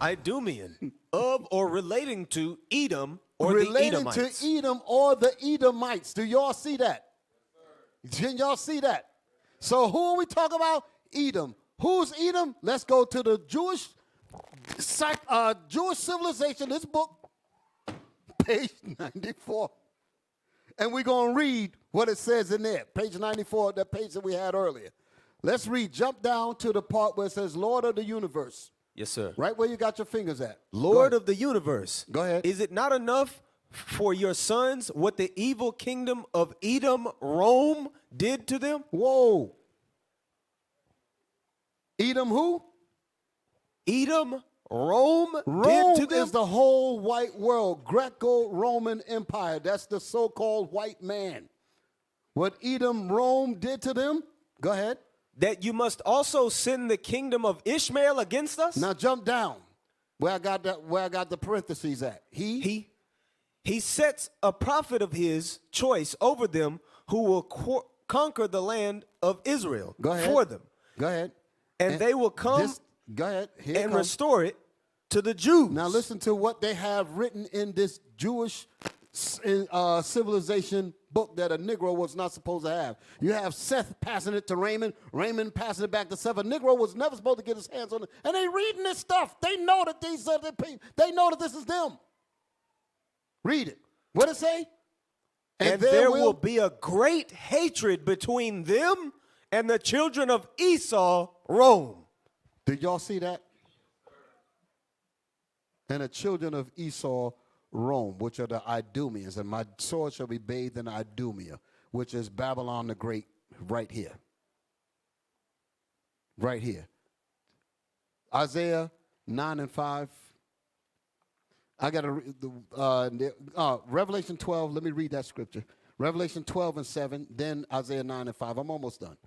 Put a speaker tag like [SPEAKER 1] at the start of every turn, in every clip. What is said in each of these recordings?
[SPEAKER 1] Idumean, of or relating to Edom or
[SPEAKER 2] Relating
[SPEAKER 1] the Edomites.
[SPEAKER 2] to Edom or the Edomites. Do y'all see that? Can y'all see that? So who are we talking about? Edom. Who's Edom? Let's go to the Jewish civilization, this book, page 94. And we're going to read what it says in there. Page 94, that page that we had earlier. Let's read. Jump down to the part where it says Lord of the universe.
[SPEAKER 1] Yes, sir.
[SPEAKER 2] Right where you got your fingers at.
[SPEAKER 1] Lord of the universe.
[SPEAKER 2] Go ahead.
[SPEAKER 1] Is it not enough for your sons what the evil kingdom of Edom, Rome, did to them?
[SPEAKER 2] Whoa. Edom who?
[SPEAKER 1] Edom, Rome,
[SPEAKER 2] Rome
[SPEAKER 1] did to them?
[SPEAKER 2] is the whole white world. Greco-Roman Empire. That's the so-called white man. What Edom, Rome did to them? Go ahead.
[SPEAKER 1] That you must also send the kingdom of Ishmael against us?
[SPEAKER 2] Now jump down. Where I got the parentheses at.
[SPEAKER 1] He sets a prophet of his choice over them who will conquer the land of Israel
[SPEAKER 2] Go ahead.
[SPEAKER 1] for them.
[SPEAKER 2] Go ahead.
[SPEAKER 1] And they will come
[SPEAKER 2] go ahead. Here
[SPEAKER 1] and
[SPEAKER 2] comes.
[SPEAKER 1] restore it to the Jews.
[SPEAKER 2] Now listen to what they have written in this Jewish civilization book that a Negro was not supposed to have. You have Seth passing it to Raymond, Raymond passing it back to Seth. A Negro was never supposed to get his hands on it. And they reading this stuff. They know that these are the people. They know that this is them. Read it. What it say?
[SPEAKER 1] And there will be a great hatred between them and the children of Esau, Rome.
[SPEAKER 2] Did y'all see that? And the children of Esau, Rome, which are the Idumeans, and my sword shall be bathed in Idumea, which is Babylon the Great, right here. Right here. Isaiah 9 and 5. I got to Revelation 12. Let me read that scripture. Revelation 12 and 7, then Isaiah 9 and 5. I'm almost done.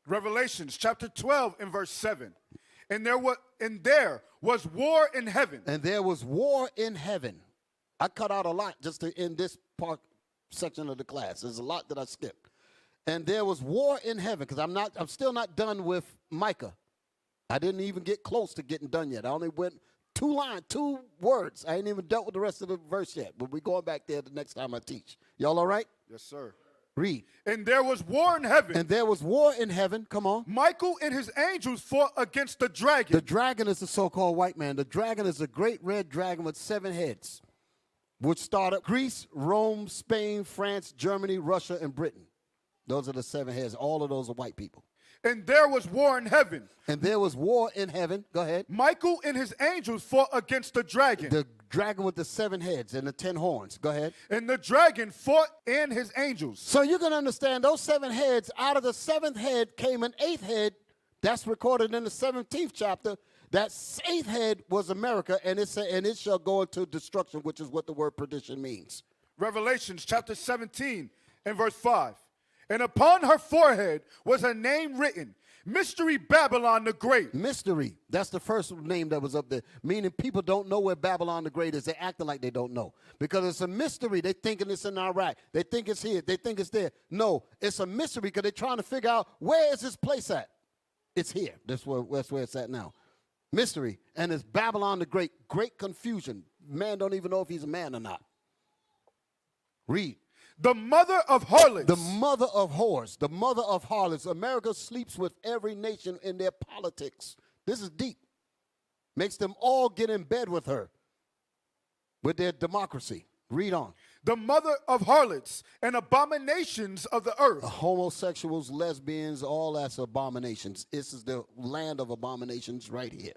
[SPEAKER 3] Revelations chapter 12 and verse 7. And there was war in heaven.
[SPEAKER 2] And there was war in heaven. I cut out a lot just to in this part section of the class. There's a lot that I skipped. And there was war in heaven, because I'm still not done with Micah. I didn't even get close to getting done yet. I only went 2 words. I ain't even dealt with the rest of the verse yet. But we're going back there the next time I teach. Y'all all right?
[SPEAKER 3] Yes, sir.
[SPEAKER 2] Read.
[SPEAKER 3] And there was war in heaven.
[SPEAKER 2] And there was war in heaven. Come on.
[SPEAKER 3] Michael and his angels fought against the dragon.
[SPEAKER 2] The dragon is the so-called white man. The dragon is a great red dragon with 7 heads, which started Greece, Rome, Spain, France, Germany, Russia, and Britain. Those are the 7 heads. All of those are white people.
[SPEAKER 3] And there was war in heaven.
[SPEAKER 2] And there was war in heaven. Go ahead.
[SPEAKER 3] Michael and his angels fought against the dragon.
[SPEAKER 2] The dragon with the 7 heads and the 10 horns. Go ahead.
[SPEAKER 3] And the dragon fought and his angels.
[SPEAKER 2] So you can understand those 7 heads, out of the 7th head came an 8th head. That's recorded in the 17th chapter. That 8th head was America, and it shall go into destruction, which is what the word perdition means.
[SPEAKER 3] Revelations chapter 17 and verse 5. And upon her forehead was a name written, Mystery Babylon the Great.
[SPEAKER 2] Mystery. That's the first name that was up there, meaning people don't know where Babylon the Great is. They're acting like they don't know because it's a mystery. They're thinking it's in Iraq. They think it's here. They think it's there. No, it's a mystery because they're trying to figure out where is this place at. It's here. That's where it's at now. Mystery. And it's Babylon the Great. Great confusion. Man don't even know if he's a man or not. Read.
[SPEAKER 3] The mother of harlots.
[SPEAKER 2] The mother of whores. The mother of harlots. America sleeps with every nation in their politics. This is deep. Makes them all get in bed with her. With their democracy. Read on.
[SPEAKER 3] The mother of harlots and abominations of the earth.
[SPEAKER 2] Homosexuals, lesbians, all that's abominations. This is the land of abominations right here.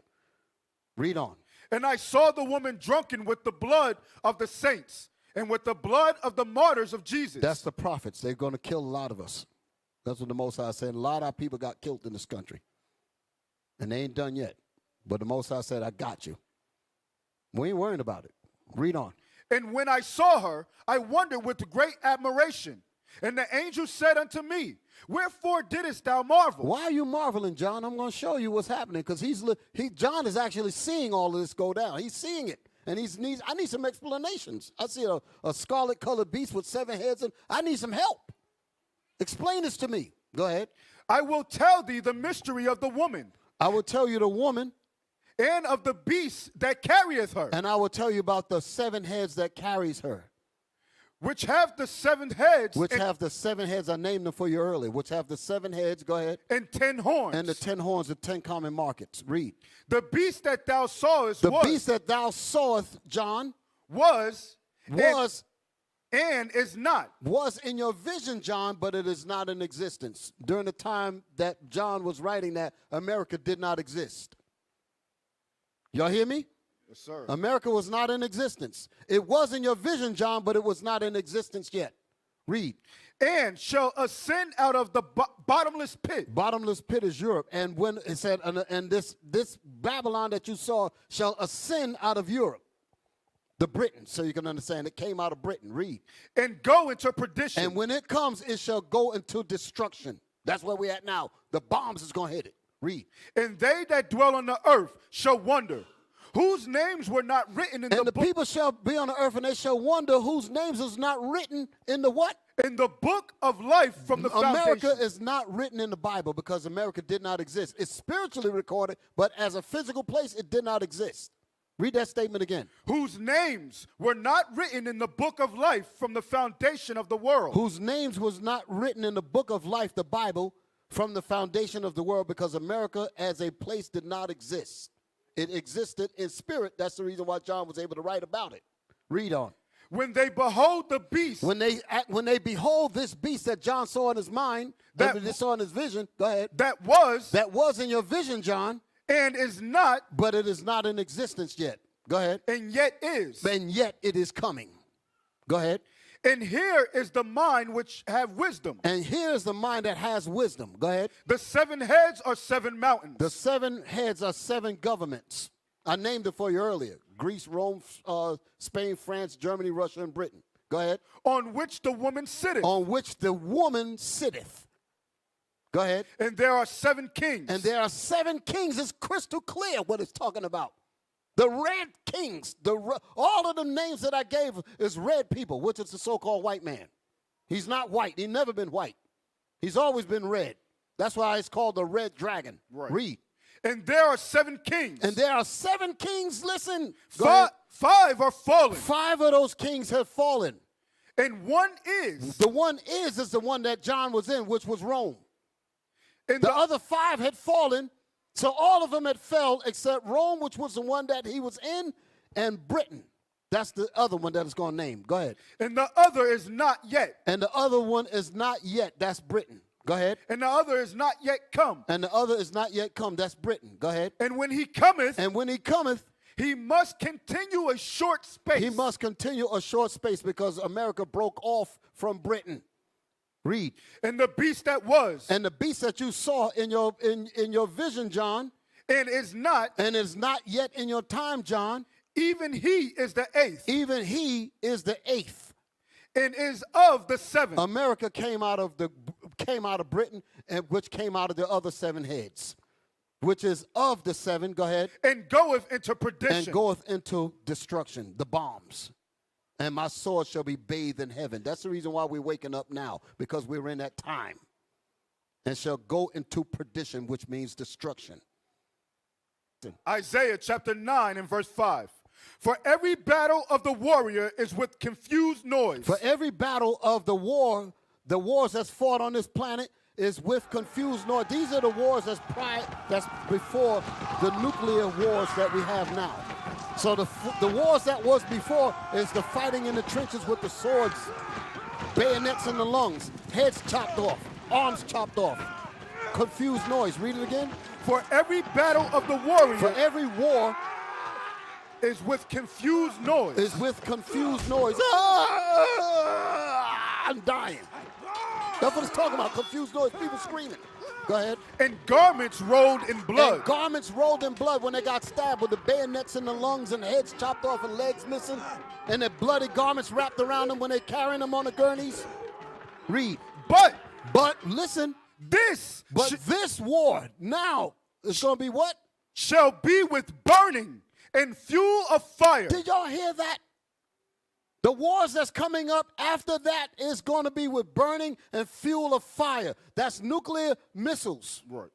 [SPEAKER 2] Read on.
[SPEAKER 3] And I saw the woman drunken with the blood of the saints and with the blood of the martyrs of Jesus.
[SPEAKER 2] That's the prophets. They're going to kill a lot of us. That's what the Most High said. A lot of our people got killed in this country. And they ain't done yet. But the Most High said, I got you. We ain't worrying about it. Read on.
[SPEAKER 3] And when I saw her, I wondered with great admiration. And the angel said unto me, Wherefore didst thou marvel?
[SPEAKER 2] Why are you marveling, John? I'm going to show you what's happening because John is actually seeing all of this go down. He's seeing it. And I need some explanations. I see a scarlet-colored beast with 7 heads, and I need some help. Explain this to me. Go ahead.
[SPEAKER 3] I will tell thee the mystery of the woman.
[SPEAKER 2] I will tell you the woman,
[SPEAKER 3] and of the beast that carrieth her,
[SPEAKER 2] and I will tell you about the 7 heads that carries her,
[SPEAKER 3] which have the 7 heads
[SPEAKER 2] which
[SPEAKER 3] and,
[SPEAKER 2] have the 7 heads. I named them for you earlier. Which have the 7 heads. Go ahead.
[SPEAKER 3] and 10 horns.
[SPEAKER 2] And the 10 horns, the 10 common markets. Read.
[SPEAKER 3] The beast that thou sawest
[SPEAKER 2] The beast that thou sawest, John,
[SPEAKER 3] was and is not.
[SPEAKER 2] was in your vision, John, but it is not in existence. During the time that John was writing that, America did not exist. Y'all hear me?
[SPEAKER 3] Yes, sir.
[SPEAKER 2] America was not in existence. It was in your vision, John, but it was not in existence yet. Read.
[SPEAKER 3] And shall ascend out of the bottomless pit.
[SPEAKER 2] Bottomless pit is Europe. And when it said, and this Babylon that you saw shall ascend out of Europe. The Britain, so you can understand. It came out of Britain. Read.
[SPEAKER 3] And go into perdition.
[SPEAKER 2] And when it comes, it shall go into destruction. That's where we're at now. The bombs is going to hit it. Read.
[SPEAKER 3] And they that dwell on the earth shall wonder, whose names were not written in
[SPEAKER 2] And the
[SPEAKER 3] book.
[SPEAKER 2] people shall be on the earth, and they shall wonder whose names is not written in the what?
[SPEAKER 3] In the book of life from the
[SPEAKER 2] America
[SPEAKER 3] foundation.
[SPEAKER 2] is not written in the Bible because America did not exist. It's spiritually recorded, but as a physical place, it did not exist. Read that statement again.
[SPEAKER 3] Whose names were not written in the book of life from the foundation of the world.
[SPEAKER 2] Whose names was not written in the book of life, the Bible, from the foundation of the world, because America as a place did not exist. It existed in spirit. That's the reason why John was able to write about it. Read on.
[SPEAKER 3] When they behold the beast
[SPEAKER 2] When they behold this beast that John saw in his mind, that they saw in his vision, go ahead.
[SPEAKER 3] that was
[SPEAKER 2] In your vision, John,
[SPEAKER 3] and is not
[SPEAKER 2] but it is not in existence yet. Go ahead.
[SPEAKER 3] and yet is.
[SPEAKER 2] And yet it is coming. Go ahead.
[SPEAKER 3] And here is the mind which have wisdom.
[SPEAKER 2] And here's the mind that has wisdom. Go ahead.
[SPEAKER 3] The 7 heads are 7 mountains.
[SPEAKER 2] The 7 heads are 7 governments. I named it for you earlier. Greece, Rome, Spain, France, Germany, Russia, and Britain. Go ahead.
[SPEAKER 3] On which the woman sitteth.
[SPEAKER 2] On which the woman sitteth. Go ahead.
[SPEAKER 3] And there are 7 kings.
[SPEAKER 2] And there are 7 kings. It's crystal clear what it's talking about. The red kings, all of the names that I gave is red people, which is the so-called white man. He's not white. He's never been white. He's always been red. That's why it's called the red dragon.
[SPEAKER 3] Right.
[SPEAKER 2] Read.
[SPEAKER 3] And there are 7 kings.
[SPEAKER 2] And there are 7 kings. Listen. Go
[SPEAKER 3] 5
[SPEAKER 2] ahead.
[SPEAKER 3] are fallen.
[SPEAKER 2] 5 of those kings have fallen.
[SPEAKER 3] And one is.
[SPEAKER 2] The one is the one that John was in, which was Rome.
[SPEAKER 3] And
[SPEAKER 2] The other 5 had fallen. So all of them had fell except Rome, which was the one that he was in, and Britain. That's the other one that is going to name. Go ahead.
[SPEAKER 3] And the other is not yet.
[SPEAKER 2] And the other one is not yet. That's Britain. Go ahead.
[SPEAKER 3] And the other is not yet come.
[SPEAKER 2] And the other is not yet come. That's Britain. Go ahead.
[SPEAKER 3] And when he cometh,
[SPEAKER 2] And when he cometh,
[SPEAKER 3] he must continue a short space.
[SPEAKER 2] he must continue a short space because America broke off from Britain. Read.
[SPEAKER 3] And the beast that was
[SPEAKER 2] And the beast that you saw in your vision, John,
[SPEAKER 3] and is not,
[SPEAKER 2] and is not yet in your time, John,
[SPEAKER 3] even he is the 8th,
[SPEAKER 2] even he is the 8th.
[SPEAKER 3] and is of the 7th.
[SPEAKER 2] America came out of Britain, and which came out of the other 7 heads, which is of the 7. Go ahead.
[SPEAKER 3] And goeth into perdition.
[SPEAKER 2] And goeth into destruction, the bombs. And my sword shall be bathed in heaven. That's the reason why we're waking up now, because we're in that time. And shall go into perdition, which means destruction.
[SPEAKER 3] Isaiah chapter 9 and verse 5. For every battle of the warrior is with confused noise.
[SPEAKER 2] For every battle of the wars that's fought on this planet is with confused noise. These are the wars that's before the nuclear wars that we have now. So the wars that was before is the fighting in the trenches with the swords, bayonets in the lungs, heads chopped off, arms chopped off. Confused noise. Read it again.
[SPEAKER 3] For every battle of the warrior
[SPEAKER 2] For every war
[SPEAKER 3] is with confused noise.
[SPEAKER 2] is with confused noise. Ah, I'm dying. That's what it's talking about. Confused noise. People screaming. Go ahead.
[SPEAKER 3] And garments rolled in blood.
[SPEAKER 2] And garments rolled in blood when they got stabbed with the bayonets in the lungs and heads chopped off and legs missing. And their bloody garments wrapped around them when they're carrying them on the gurneys. Read.
[SPEAKER 3] But
[SPEAKER 2] Listen.
[SPEAKER 3] this
[SPEAKER 2] This war now is going to be what?
[SPEAKER 3] shall be with burning and fuel of fire.
[SPEAKER 2] Did y'all hear that? The wars that's coming up after that is going to be with burning and fuel of fire. That's nuclear missiles.
[SPEAKER 3] Right.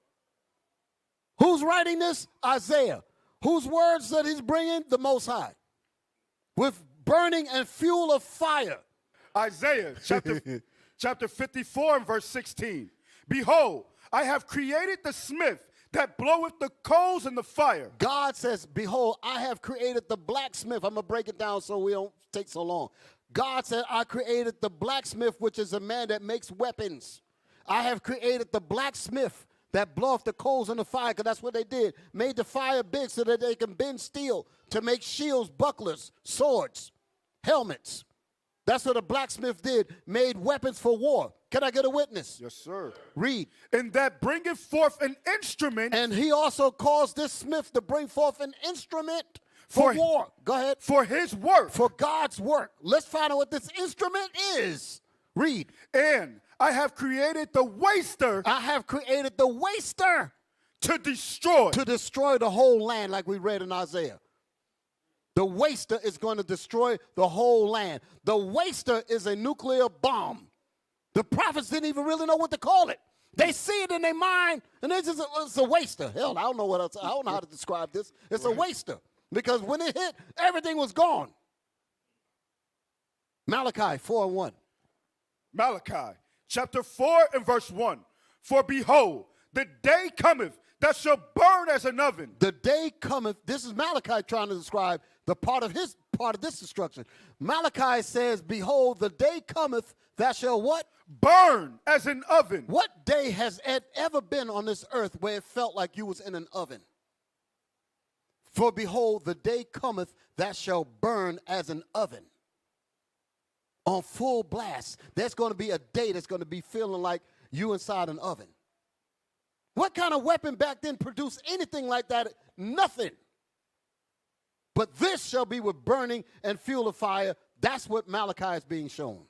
[SPEAKER 2] Who's writing this? Isaiah. Whose words that he's bringing? The Most High. With burning and fuel of fire.
[SPEAKER 3] Isaiah chapter 54 and verse 16. Behold, I have created the smith that bloweth the coals in the fire.
[SPEAKER 2] God says, behold, I have created the blacksmith. I'm going to break it down so we don't take so long. God said, I created the blacksmith, which is a man that makes weapons. I have created the blacksmith that bloweth the coals in the fire, because that's what they did. Made the fire big so that they can bend steel to make shields, bucklers, swords, helmets. That's what a blacksmith did, made weapons for war. Can I get a witness?
[SPEAKER 3] Yes, sir.
[SPEAKER 2] Read.
[SPEAKER 3] And that bringeth forth an instrument.
[SPEAKER 2] And he also caused this smith to bring forth an instrument for war. Go ahead.
[SPEAKER 3] For his work.
[SPEAKER 2] For God's work. Let's find out what this instrument is. Read.
[SPEAKER 3] And I have created the waster.
[SPEAKER 2] I have created the waster.
[SPEAKER 3] To destroy.
[SPEAKER 2] To destroy the whole land, like we read in Isaiah. The waster is going to destroy the whole land. The waster is a nuclear bomb. The prophets didn't even really know what to call it. They see it in their mind, and it's a waster. Hell, I don't know what else. I don't know how to describe this. It's a waster. Because when it hit, everything was gone. Malachi 4:1.
[SPEAKER 3] Malachi chapter 4 and verse 1. For behold, the day cometh that shall burn as an oven.
[SPEAKER 2] The day cometh. This is Malachi trying to describe the part of this destruction. Malachi says, behold, the day cometh that shall what?
[SPEAKER 3] Burn as an oven.
[SPEAKER 2] What day has it ever been on this earth where it felt like you was in an oven? For behold, the day cometh that shall burn as an oven. On full blast. There's going to be a day that's going to be feeling like you inside an oven. What kind of weapon back then produced anything like that? Nothing. But this shall be with burning and fuel of fire. That's what Malachi is being shown.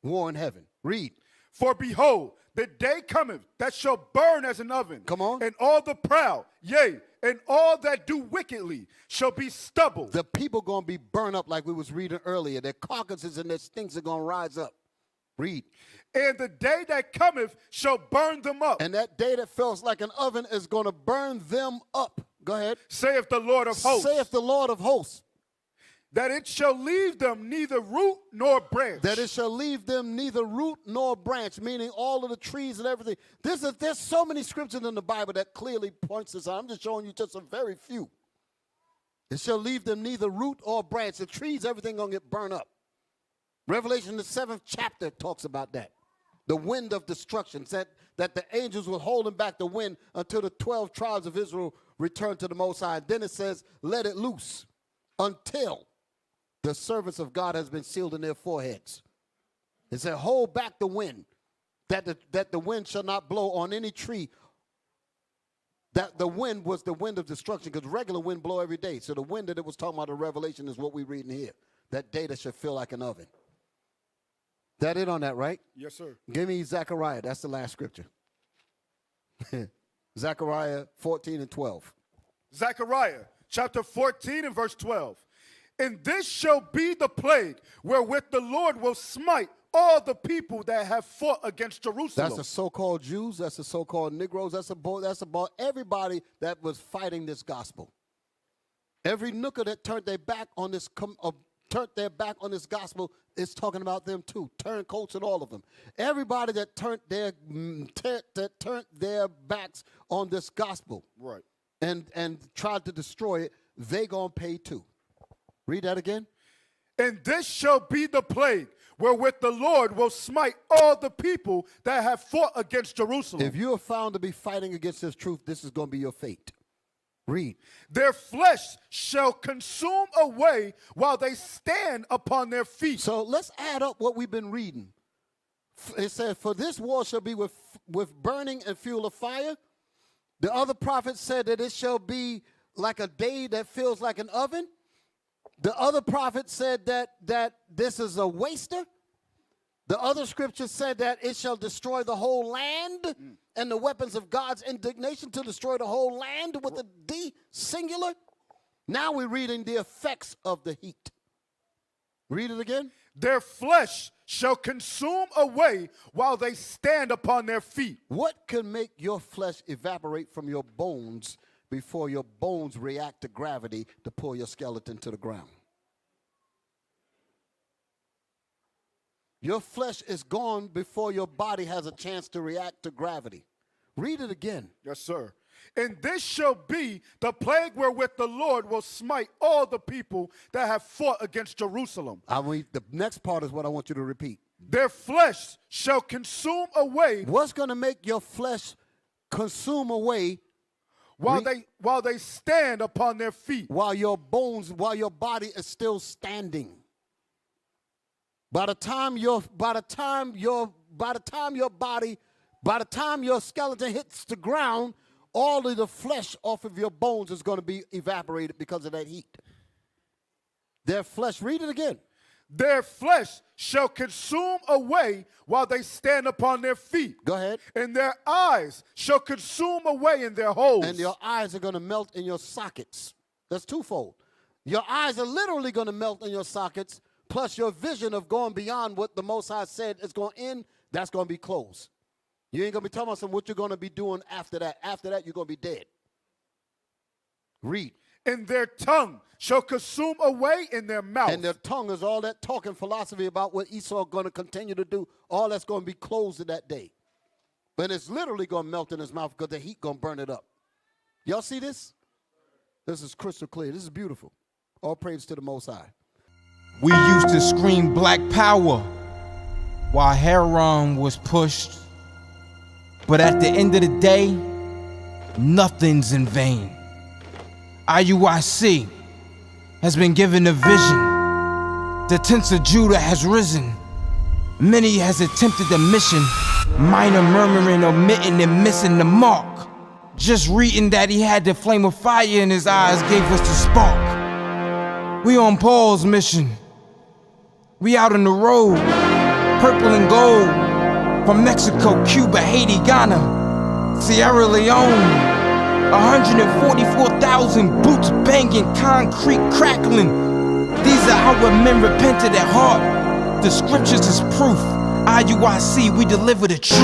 [SPEAKER 2] War in heaven. Read.
[SPEAKER 3] For behold, the day cometh that shall burn as an oven.
[SPEAKER 2] Come on.
[SPEAKER 3] And all the proud, yea, and all that do wickedly shall be stubble.
[SPEAKER 2] The people going to be burned up like we was reading earlier. Their carcasses and their stinks are going to rise up. Read.
[SPEAKER 3] And the day that cometh shall burn them up.
[SPEAKER 2] And that day that feels like an oven is going to burn them up. Go ahead.
[SPEAKER 3] Saith the Lord of hosts.
[SPEAKER 2] Saith the Lord of hosts.
[SPEAKER 3] That it shall leave them neither root nor branch.
[SPEAKER 2] That it shall leave them neither root nor branch, meaning all of the trees and everything. There's so many scriptures in the Bible that clearly points this out. I'm just showing you just a very few. It shall leave them neither root or branch. The trees, everything going to get burned up. Revelation, the 7th chapter, talks about that. The wind of destruction, said that the angels were holding back the wind until the 12 tribes of Israel returned to the Most High. Then it says, let it loose until the servants of God has been sealed in their foreheads. It said, hold back the wind, that the wind shall not blow on any tree. That the wind was the wind of destruction, because regular wind blow every day. So the wind that it was talking about in Revelation is what we're reading here. That day that should feel like an oven. That it on that, right?
[SPEAKER 3] Yes, sir.
[SPEAKER 2] Give me Zechariah. That's the last scripture. Zechariah 14 and 12.
[SPEAKER 3] Zechariah chapter 14 and verse 12. And this shall be the plague wherewith the Lord will smite all the people that have fought against Jerusalem.
[SPEAKER 2] That's the so-called Jews. That's the so-called Negroes. That's about everybody that was fighting this gospel. Every nooker that turned their back on this gospel is talking about them too. Turncoats and all of them. Everybody that turned their backs on this gospel,
[SPEAKER 3] right,
[SPEAKER 2] and tried to destroy it, they gonna pay too. Read that again.
[SPEAKER 3] And this shall be the plague wherewith the Lord will smite all the people that have fought against Jerusalem.
[SPEAKER 2] If you are found to be fighting against this truth, this is going to be your fate. Read.
[SPEAKER 3] Their flesh shall consume away while they stand upon their feet.
[SPEAKER 2] So let's add up what we've been reading. It says, for this war shall be with burning and fuel of fire. The other prophet said that it shall be like a day that feels like an oven. The other prophet said that this is a waster. The other scripture said that it shall destroy the whole land, and the weapons of God's indignation to destroy the whole land with a D, singular. Now we're reading the effects of the heat. Read it again.
[SPEAKER 3] Their flesh shall consume away while they stand upon their feet.
[SPEAKER 2] What can make your flesh evaporate from your bones before your bones react to gravity to pull your skeleton to the ground? Your flesh is gone before your body has a chance to react to gravity. Read it again.
[SPEAKER 3] Yes, sir. And this shall be the plague wherewith the Lord will smite all the people that have fought against Jerusalem.
[SPEAKER 2] The next part is what I want you to repeat.
[SPEAKER 3] Their flesh shall consume away
[SPEAKER 2] What's going to make your flesh consume away
[SPEAKER 3] while they stand upon their feet.
[SPEAKER 2] while your body is still standing? By the time your skeleton hits the ground, all of the flesh off of your bones is going to be evaporated because of that heat. Their flesh, read it again.
[SPEAKER 3] Their flesh shall consume away while they stand upon their feet.
[SPEAKER 2] Go ahead.
[SPEAKER 3] And their eyes shall consume away in their holes.
[SPEAKER 2] And your eyes are going to melt in your sockets. That's twofold. Your eyes are literally going to melt in your sockets, plus your vision of going beyond what the Most High said is going to end, that's going to be closed. You ain't going to be talking about what you're going to be doing after that. After that, you're going to be dead. Read.
[SPEAKER 3] And their tongue shall consume away in their mouth.
[SPEAKER 2] And their tongue is all that talking philosophy about what Esau going to continue to do. All that's going to be closed in that day. But it's literally going to melt in his mouth because the heat going to burn it up. Y'all see this? This is crystal clear. This is beautiful. All praise to the Most High.
[SPEAKER 4] We used to scream black power while Heron was pushed. But at the end of the day, nothing's in vain. IUIC has been given a vision. The tents of Judah has risen. Many has attempted the mission. Minor murmuring, omitting, and missing the mark. Just reading that he had the flame of fire in his eyes gave us the spark. We on Paul's mission. We out on the road, purple and gold. From Mexico, Cuba, Haiti, Ghana, Sierra Leone. 144,000 boots banging, concrete crackling. These are our men repented at heart. The scriptures is proof. IUIC, we deliver the truth.